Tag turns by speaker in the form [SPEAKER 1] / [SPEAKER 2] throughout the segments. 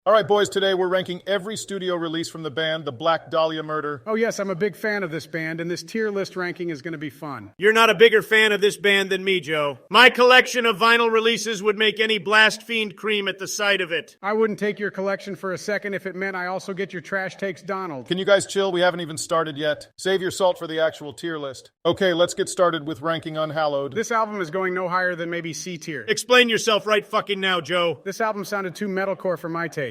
[SPEAKER 1] All right, boys, today we're ranking every studio release from the band, the Black Dahlia Murder.
[SPEAKER 2] Oh yes, I'm a big fan of this band, and this tier list ranking is going to be fun.
[SPEAKER 3] You're not a bigger fan of this band than me, Joe. My collection of vinyl releases would make any Blast Fiend cream at the sight of it.
[SPEAKER 2] I wouldn't take your collection for a second if it meant I also get your trash takes Donald.
[SPEAKER 1] Can you guys chill? We haven't even started yet. Save your salt for the actual tier list. Okay, let's get started with ranking Unhallowed.
[SPEAKER 2] This album is going no higher than maybe C tier.
[SPEAKER 3] Explain yourself right fucking now, Joe.
[SPEAKER 2] This album sounded too metalcore for my taste.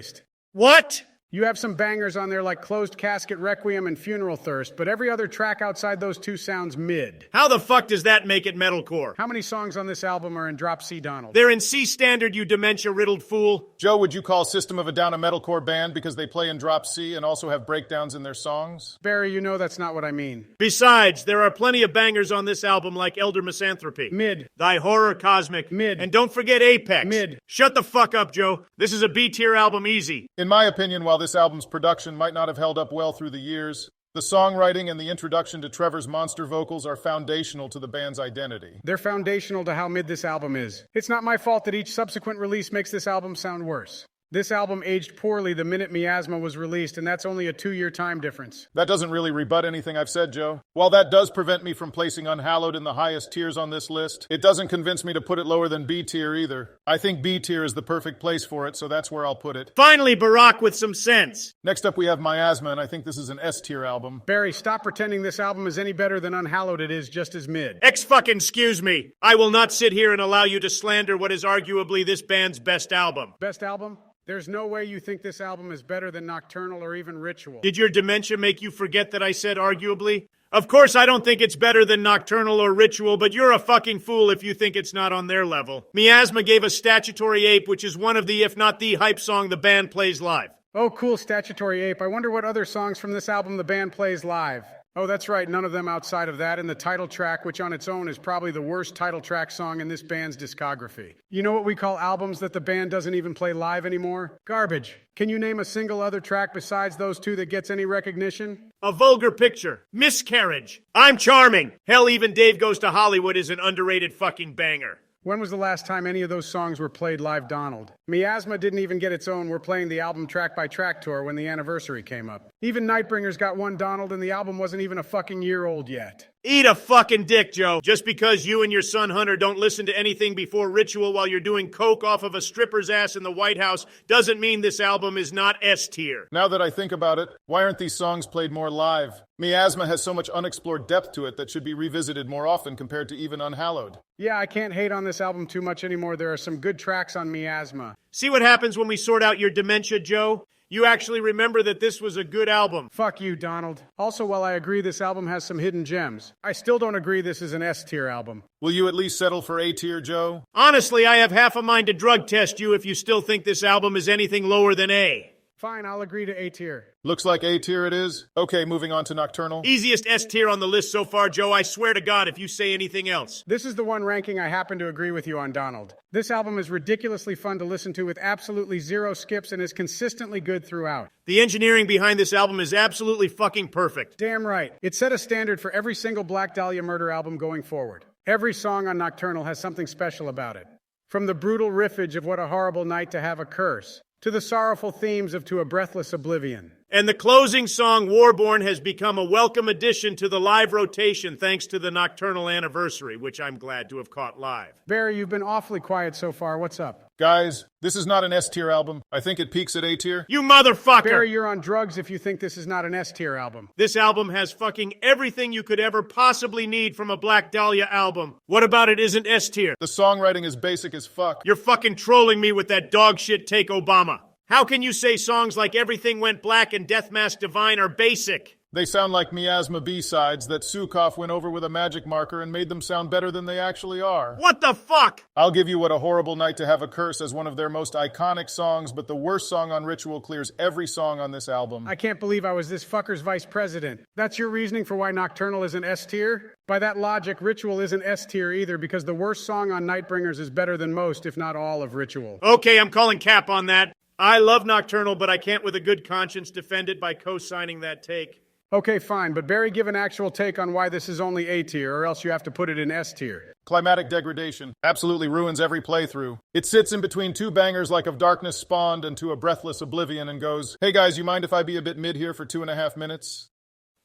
[SPEAKER 3] What?
[SPEAKER 2] You have some bangers on there like Closed Casket Requiem and Funeral Thirst, but every other track outside those two sounds mid.
[SPEAKER 3] How the fuck does that make it metalcore?
[SPEAKER 2] How many songs on this album are in drop C, Donald?
[SPEAKER 3] They're in C standard, you dementia-riddled fool.
[SPEAKER 1] Joe, would you call System of a Down a metalcore band because they play in drop C and also have breakdowns in their songs?
[SPEAKER 2] Barry, you know that's not what I mean.
[SPEAKER 3] Besides, there are plenty of bangers on this album like Elder Misanthropy.
[SPEAKER 2] Mid.
[SPEAKER 3] Thy Horror Cosmic.
[SPEAKER 2] Mid.
[SPEAKER 3] And don't forget Apex.
[SPEAKER 2] Mid.
[SPEAKER 3] Shut the fuck up, Joe. This is a B-tier album easy.
[SPEAKER 1] In my opinion, while this album's production might not have held up well through the years, the songwriting and the introduction to Trevor's monster vocals are foundational to the band's identity.
[SPEAKER 2] They're foundational to how mid this album is. It's not my fault that each subsequent release makes this album sound worse. This album aged poorly the minute Miasma was released, and that's only a 2-year time difference.
[SPEAKER 1] That doesn't really rebut anything I've said, Joe. While that does prevent me from placing Unhallowed in the highest tiers on this list, it doesn't convince me to put it lower than B tier either. I think B tier is the perfect place for it, so that's where I'll put it.
[SPEAKER 3] Finally, Barack with some sense.
[SPEAKER 1] Next up we have Miasma, and I think this is an S tier album.
[SPEAKER 2] Barry, stop pretending this album is any better than Unhallowed. It is just as mid.
[SPEAKER 3] Excuse me. I will not sit here and allow you to slander what is arguably this band's best album.
[SPEAKER 2] Best album? There's no way you think this album is better than Nocturnal or even Ritual.
[SPEAKER 3] Did your dementia make you forget that I said arguably? Of course I don't think it's better than Nocturnal or Ritual, but you're a fucking fool if you think it's not on their level. Miasma gave us Statutory Ape, which is one of the, if not the hype song the band plays live.
[SPEAKER 2] Oh, cool, Statutory Ape. I wonder what other songs from this album the band plays live. Oh, that's right, none of them outside of that, and the title track, which on its own is probably the worst title track song in this band's discography. You know what we call albums that the band doesn't even play live anymore? Garbage. Can you name a single other track besides those two that gets any recognition?
[SPEAKER 3] A Vulgar Picture. Miscarriage. I'm Charming. Hell, even Dave Goes to Hollywood is an underrated fucking banger.
[SPEAKER 2] When was the last time any of those songs were played live, Donald? Miasma didn't even get its own We're Playing the Album Track by Track tour when the anniversary came up. Even Nightbringers got one, Donald, and the album wasn't even a fucking year old yet.
[SPEAKER 3] Eat a fucking dick, Joe. Just because you and your son Hunter don't listen to anything before Ritual while you're doing coke off of a stripper's ass in the White House doesn't mean this album is not S tier.
[SPEAKER 1] Now that I think about it, why aren't these songs played more live? Miasma has so much unexplored depth to it that should be revisited more often compared to even Unhallowed.
[SPEAKER 2] Yeah, I can't hate on this album too much anymore. There are some good tracks on Miasma.
[SPEAKER 3] See what happens when we sort out your dementia, Joe? You actually remember that this was a good album.
[SPEAKER 2] Fuck you, Donald. Also, while I agree this album has some hidden gems, I still don't agree this is an S-tier album.
[SPEAKER 1] Will you at least settle for A tier, Joe?
[SPEAKER 3] Honestly, I have half a mind to drug test you if you still think this album is anything lower than A.
[SPEAKER 2] Fine, I'll agree to A tier.
[SPEAKER 1] Looks like A tier it is. Okay, moving on to Nocturnal.
[SPEAKER 3] Easiest S tier on the list so far, Joe. I swear to God if you say anything else.
[SPEAKER 2] This is the one ranking I happen to agree with you on, Donald. This album is ridiculously fun to listen to with absolutely zero skips and is consistently good throughout.
[SPEAKER 3] The engineering behind this album is absolutely fucking perfect.
[SPEAKER 2] Damn right. It set a standard for every single Black Dahlia Murder album going forward. Every song on Nocturnal has something special about it. From the brutal riffage of What a Horrible Night to Have a Curse, to the sorrowful themes of To a Breathless Oblivion.
[SPEAKER 3] And the closing song, Warborn, has become a welcome addition to the live rotation thanks to the Nocturnal anniversary, which I'm glad to have caught live.
[SPEAKER 2] Barry, you've been awfully quiet so far. What's up?
[SPEAKER 1] Guys, this is not an S-tier album. I think it peaks at A tier.
[SPEAKER 3] You motherfucker!
[SPEAKER 2] Barry, you're on drugs if you think this is not an S-tier album.
[SPEAKER 3] This album has fucking everything you could ever possibly need from a Black Dahlia album. What about it isn't S-tier?
[SPEAKER 1] The songwriting is basic as fuck.
[SPEAKER 3] You're fucking trolling me with that dog shit Take Obama. How can you say songs like Everything Went Black and Death Mask Divine are basic?
[SPEAKER 1] They sound like Miasma B-sides that Sukov went over with a magic marker and made them sound better than they actually are.
[SPEAKER 3] What the fuck?
[SPEAKER 1] I'll give you What a Horrible Night to Have a Curse as one of their most iconic songs, but the worst song on Ritual clears every song on this album.
[SPEAKER 2] I can't believe I was this fucker's vice president. That's your reasoning for why Nocturnal is an S tier? By that logic, Ritual isn't S tier either because the worst song on Nightbringers is better than most, if not all, of Ritual.
[SPEAKER 3] Okay, I'm calling cap on that. I love Nocturnal, but I can't with a good conscience defend it by co-signing that take.
[SPEAKER 2] Okay, fine, but Barry, give an actual take on why this is only A tier, or else you have to put it in S tier.
[SPEAKER 1] Climatic degradation. Absolutely ruins every playthrough. It sits in between two bangers like Of Darkness Spawned and To a Breathless Oblivion and goes, "Hey guys, you mind if I be a bit mid here for 2.5 minutes?"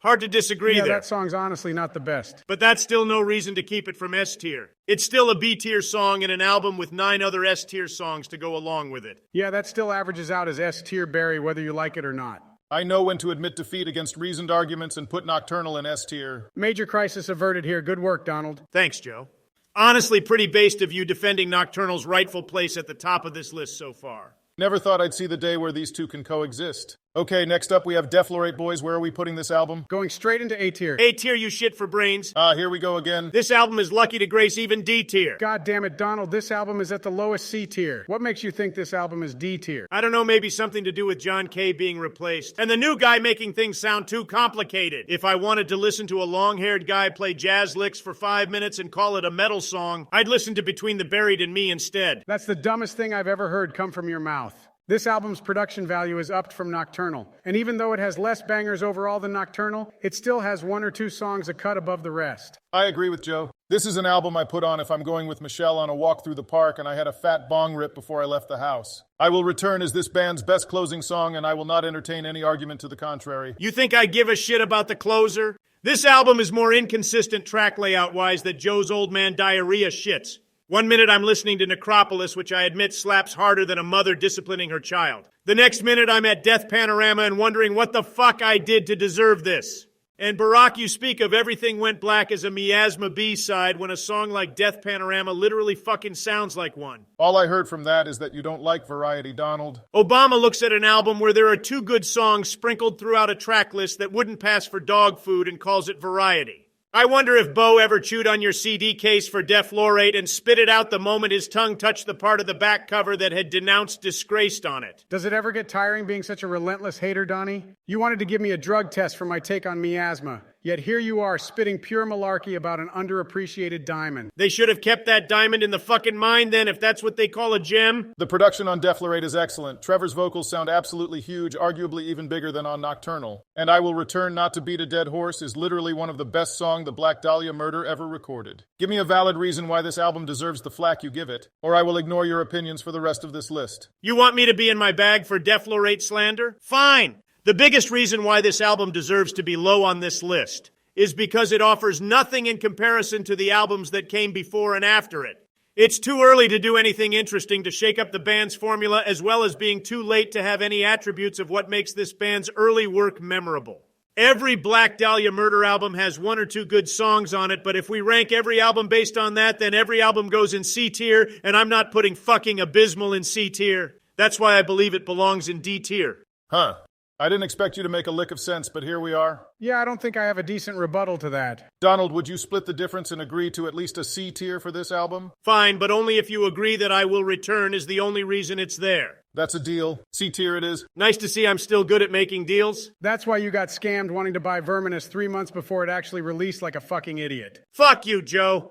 [SPEAKER 3] Hard to disagree there.
[SPEAKER 2] That song's honestly not the best.
[SPEAKER 3] But that's still no reason to keep it from S tier. It's still a B tier song and an album with 9 other S tier songs to go along with it.
[SPEAKER 2] Yeah, that still averages out as S tier, Barry, whether you like it or not.
[SPEAKER 1] I know when to admit defeat against reasoned arguments and put Nocturnal in S tier.
[SPEAKER 2] Major crisis averted here. Good work, Donald.
[SPEAKER 3] Thanks, Joe. Honestly, pretty based of you defending Nocturnal's rightful place at the top of this list so far.
[SPEAKER 1] Never thought I'd see the day where these two can coexist. Okay, next up we have Deflorate, boys. Where are we putting this album?
[SPEAKER 2] Going straight into A tier.
[SPEAKER 3] A tier, you shit for brains.
[SPEAKER 1] Here we go again.
[SPEAKER 3] This album is lucky to grace even D tier.
[SPEAKER 2] God damn it, Donald, this album is at the lowest C tier. What makes you think this album is D tier?
[SPEAKER 3] I don't know, maybe something to do with John Kay being replaced. And the new guy making things sound too complicated. If I wanted to listen to a long-haired guy play jazz licks for 5 minutes and call it a metal song, I'd listen to Between the Buried and Me instead.
[SPEAKER 2] That's the dumbest thing I've ever heard come from your mouth. This album's production value is upped from Nocturnal, and even though it has less bangers overall than Nocturnal, it still has 1 or 2 songs a cut above the rest.
[SPEAKER 1] I agree with Joe. This is an album I put on if I'm going with Michelle on a walk through the park and I had a fat bong rip before I left the house. I Will Return is this band's best closing song, and I will not entertain any argument to the contrary.
[SPEAKER 3] You think I give a shit about the closer? This album is more inconsistent track layout-wise than Joe's old man diarrhea shits. 1 minute I'm listening to Necropolis, which I admit slaps harder than a mother disciplining her child. The next minute I'm at Death Panorama and wondering what the fuck I did to deserve this. And Barack, you speak of Everything Went Black as a Miasma B-side when a song like Death Panorama literally fucking sounds like one.
[SPEAKER 1] All I heard from that is that you don't like variety, Donald.
[SPEAKER 3] Obama looks at an album where there are 2 good songs sprinkled throughout a track list that wouldn't pass for dog food and calls it variety. I wonder if Bo ever chewed on your CD case for Deflorate and spit it out the moment his tongue touched the part of the back cover that had denounced Disgraced on it.
[SPEAKER 2] Does it ever get tiring being such a relentless hater, Donnie? You wanted to give me a drug test for my take on Miasma, yet here you are spitting pure malarkey about an underappreciated diamond.
[SPEAKER 3] They should have kept that diamond in the fucking mine then, if that's what they call a gem.
[SPEAKER 1] The production on Deflorate is excellent. Trevor's vocals sound absolutely huge, arguably even bigger than on Nocturnal. And I Will Return Not to Beat a Dead Horse is literally one of the best songs the Black Dahlia murder ever recorded. Give me a valid reason why this album deserves the flack you give it, or I will ignore your opinions for the rest of this list.
[SPEAKER 3] You want me to be in my bag for Deflorate slander? Fine. The biggest reason why this album deserves to be low on this list is because it offers nothing in comparison to the albums that came before and after it. It's too early to do anything interesting to shake up the band's formula, as well as being too late to have any attributes of what makes this band's early work memorable. Every Black Dahlia murder album has 1 or 2 good songs on it, but if we rank every album based on that, then every album goes in C tier, and I'm not putting fucking Abysmal in C tier. That's why I believe it belongs in D tier.
[SPEAKER 1] Huh. I didn't expect you to make a lick of sense, but here we are.
[SPEAKER 2] Yeah, I don't think I have a decent rebuttal to that.
[SPEAKER 1] Donald, would you split the difference and agree to at least a C tier for this album?
[SPEAKER 3] Fine, but only if you agree that I Will Return is the only reason it's there.
[SPEAKER 1] That's a deal. C tier it is.
[SPEAKER 3] Nice to see I'm still good at making deals.
[SPEAKER 2] That's why you got scammed wanting to buy Verminous 3 months before it actually released like a fucking idiot.
[SPEAKER 3] Fuck you, Joe.